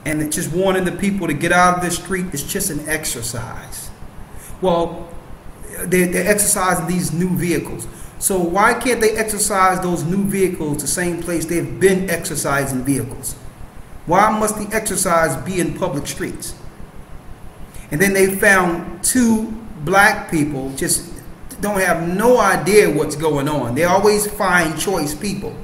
and it's just warning the people to get out of the street. It's just an exercise. Well, they're exercising these new vehicles. So why can't they exercise those new vehicles the same place they've been exercising vehicles? Why must the exercise be in public streets? And then they found 2 black people just don't have no idea what's going on. They always find choice people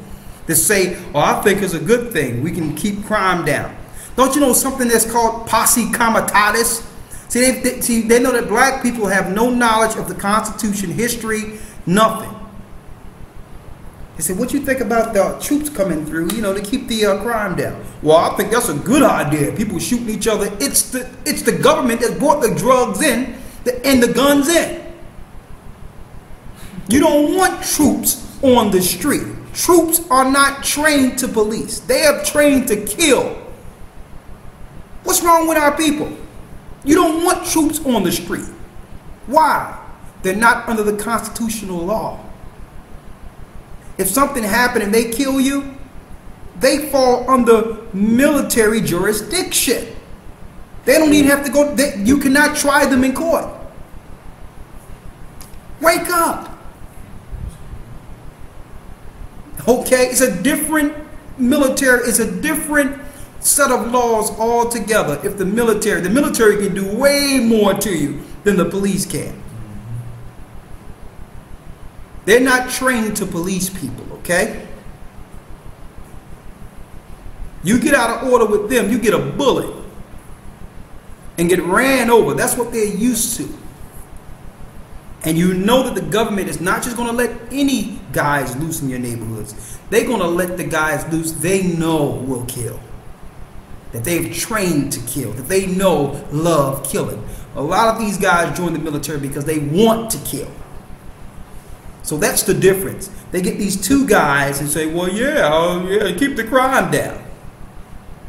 that say, oh, I think it's a good thing. We can keep crime down. Don't you know something that's called posse comitatus? See, they know that black people have no knowledge of the Constitution, history, nothing. They said, what you think about the troops coming through, you know, to keep the crime down? Well, I think that's a good idea. People shooting each other. It's the government that brought the drugs in and the guns in. You don't want troops on the street. Troops are not trained to police. They are trained to kill. What's wrong with our people? You don't want troops on the street. Why? They're not under the constitutional law. If something happened and they kill you, they fall under military jurisdiction. They don't even have to go, you cannot try them in court. Wake up. Okay, it's a different military, it's a different set of laws altogether. If the military can do way more to you than the police can. They're not trained to police people, okay? You get out of order with them, you get a bullet and get ran over. That's what they're used to. And you know that the government is not just going to let any guys loose in your neighborhoods. They're going to let the guys loose they know will kill. That they've trained to kill. That they know love killing. A lot of these guys join the military because they want to kill. So that's the difference. They get these 2 guys and say, well, yeah, keep the crime down.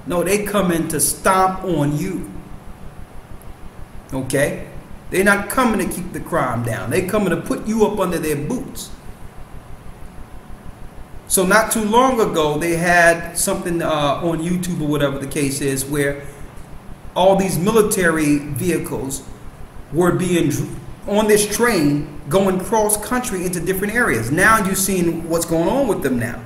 No, they come in to stomp on you. Okay? They're not coming to keep the crime down. They're coming to put you up under their boots. So not too long ago, they had something on YouTube or whatever the case is, where all these military vehicles were being on this train going cross country into different areas. Now you're seeing what's going on with them now.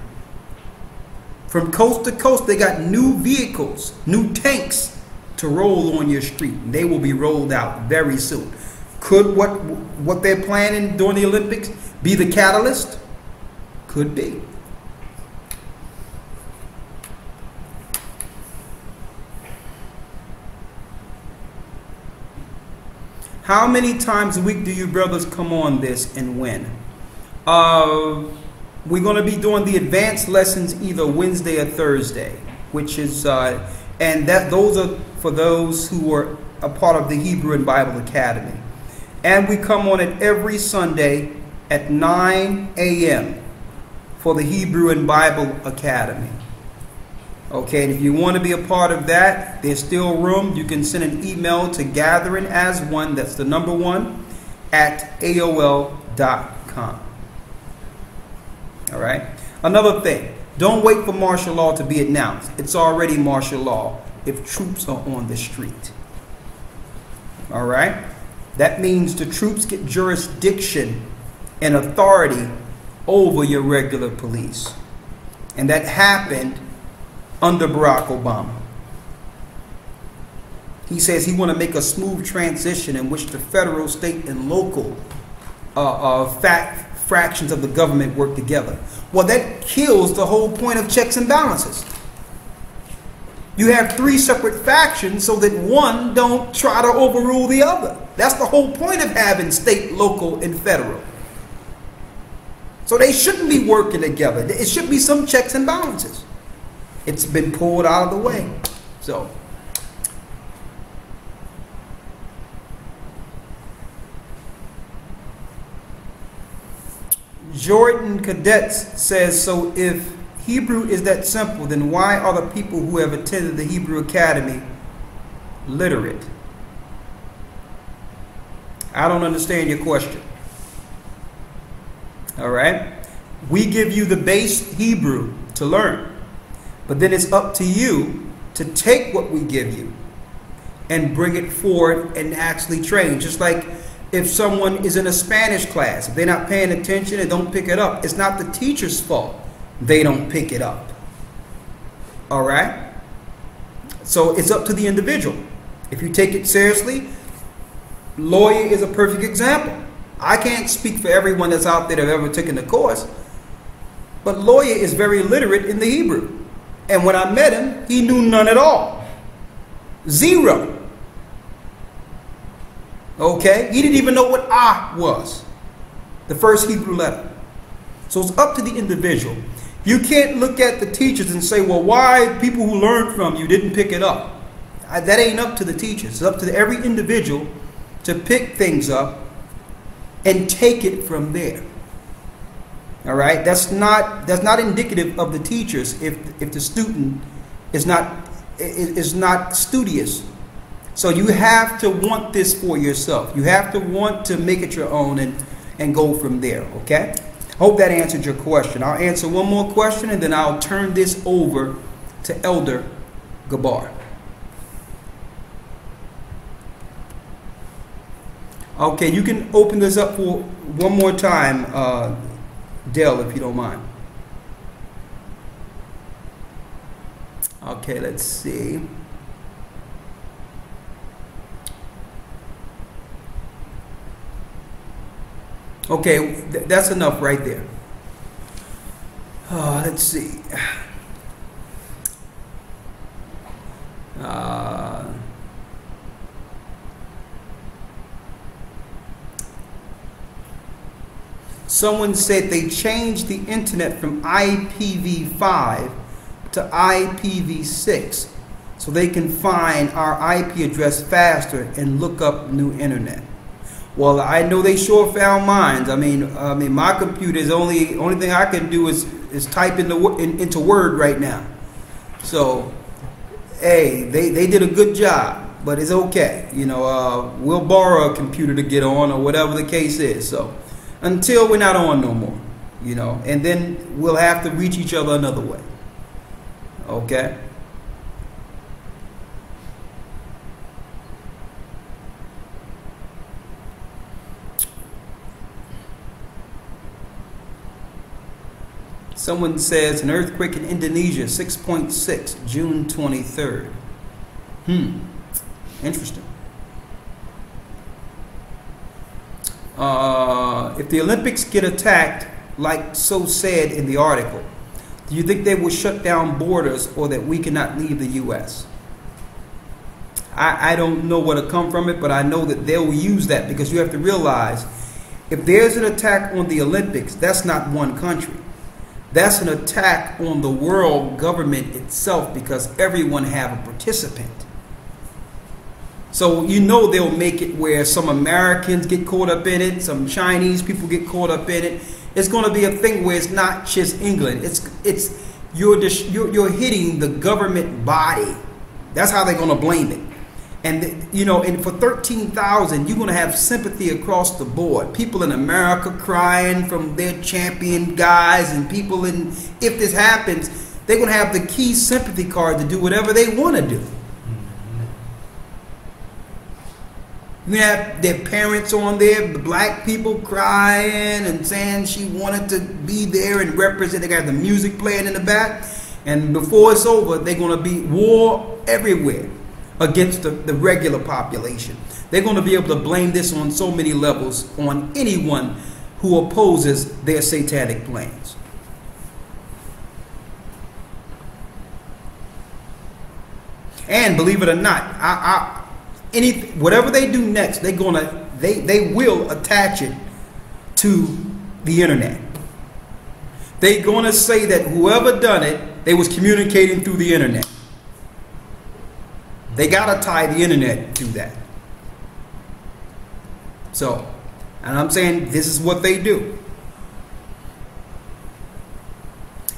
From coast to coast, they got new vehicles, new tanks to roll on your street. They will be rolled out very soon. Could what they're planning during the Olympics be the catalyst? Could be. How many times a week do you brothers come on this and when? We're going to be doing the advanced lessons either Wednesday or Thursday, which is and those are for those who are a part of the Hebrew and Bible Academy. And we come on it every Sunday at 9 a.m. for the Hebrew and Bible Academy. Okay, and if you want to be a part of that, there's still room. You can send an email to gatheringasone, that's the number 1, at AOL.com. All right. Another thing, don't wait for martial law to be announced. It's already martial law if troops are on the street. All right. That means the troops get jurisdiction and authority over your regular police. And that happened under Barack Obama. He says he want to make a smooth transition in which the federal, state, and local fractions of the government work together. Well, that kills the whole point of checks and balances. You have 3 separate factions so that one don't try to overrule the other. That's the whole point of having state, local, and federal. So they shouldn't be working together. It should be some checks and balances. It's been pulled out of the way. So Jordan Cadets says, so if Hebrew is that simple, then why are the people who have attended the Hebrew Academy literate? I don't understand your question. All right? We give you the base Hebrew to learn. But then it's up to you to take what we give you and bring it forward and actually train. Just like if someone is in a Spanish class, if they're not paying attention and don't pick it up, it's not the teacher's fault they don't pick it up. All right? So it's up to the individual. If you take it seriously, lawyer is a perfect example. I can't speak for everyone that's out there that have ever taken the course, but lawyer is very literate in the Hebrew. And when I met him, he knew none at all. Zero. Okay? He didn't even know what "ah" was, the first Hebrew letter. So it's up to the individual. You can't look at the teachers and say, well, why people who learned from you didn't pick it up? That ain't up to the teachers. It's up to every individual to pick things up and take it from there. All right? That's not indicative of the teachers if the student is not studious. So you have to want this for yourself. You have to want to make it your own and go from there, okay? Hope that answered your question. I'll answer one more question and then I'll turn this over to Elder Gabar. Okay, you can open this up for one more time, Dell, if you don't mind. Okay, let's see. Okay, that's enough right there. Let's see. Someone said they changed the internet from IPv5 to IPv6 so they can find our IP address faster and look up new internet. Well, I know they sure found mine. I mean, my computer is only thing I can do is type into Word right now. So, hey, they did a good job, but it's okay. You know, we'll borrow a computer to get on or whatever the case is. So, until we're not on no more, you know, and then we'll have to reach each other another way. Okay. Someone says an earthquake in Indonesia, 6.6, June 23rd. Interesting. If the Olympics get attacked, like so said in the article, do you think they will shut down borders or that we cannot leave the U.S.? I don't know what'll come from it, but I know that they'll use that because you have to realize if there's an attack on the Olympics, that's not one country. That's an attack on the world government itself because everyone have a participant. So you know they'll make it where some Americans get caught up in it, some Chinese people get caught up in it. It's going to be a thing where it's not just England. You're hitting the government body. That's how they're going to blame it. And you know, and for 13,000, you're going to have sympathy across the board. People in America crying from their champion guys, and people in, if this happens, they're going to have the key sympathy card to do whatever they want to do. You have their parents on there, the black people crying and saying she wanted to be there and represent. They got the music playing in the back. And before it's over, they're going to be war everywhere against the regular population. They're going to be able to blame this on so many levels on anyone who opposes their satanic plans. And believe it or not, whatever they do next, they will attach it to the internet. They're going to say that whoever done it, they was communicating through the internet. They got to tie the internet to that. So, and I'm saying this is what they do.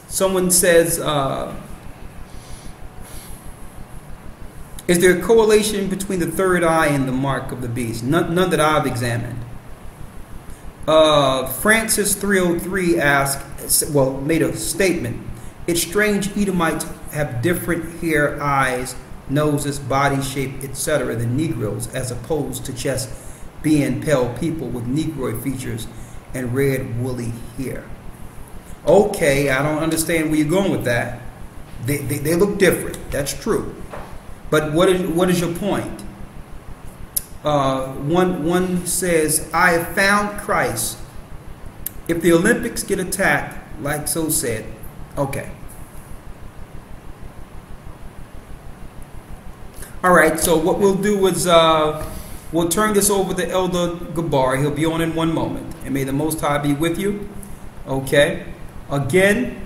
Someone says, is there a correlation between the third eye and the mark of the beast? None that I've examined. Francis 303 asked, well, made a statement. It's strange Edomites have different hair, eyes, noses, body shape, etc. than Negroes, as opposed to just being pale people with Negroid features and red woolly hair. Okay, I don't understand where you're going with that. They look different. That's true. But what is your point? One says, I have found Christ. If the Olympics get attacked, like so said, okay. All right, so what we'll do is we'll turn this over to Elder Gabar. He'll be on in one moment. And may the Most High be with you. Okay. Again,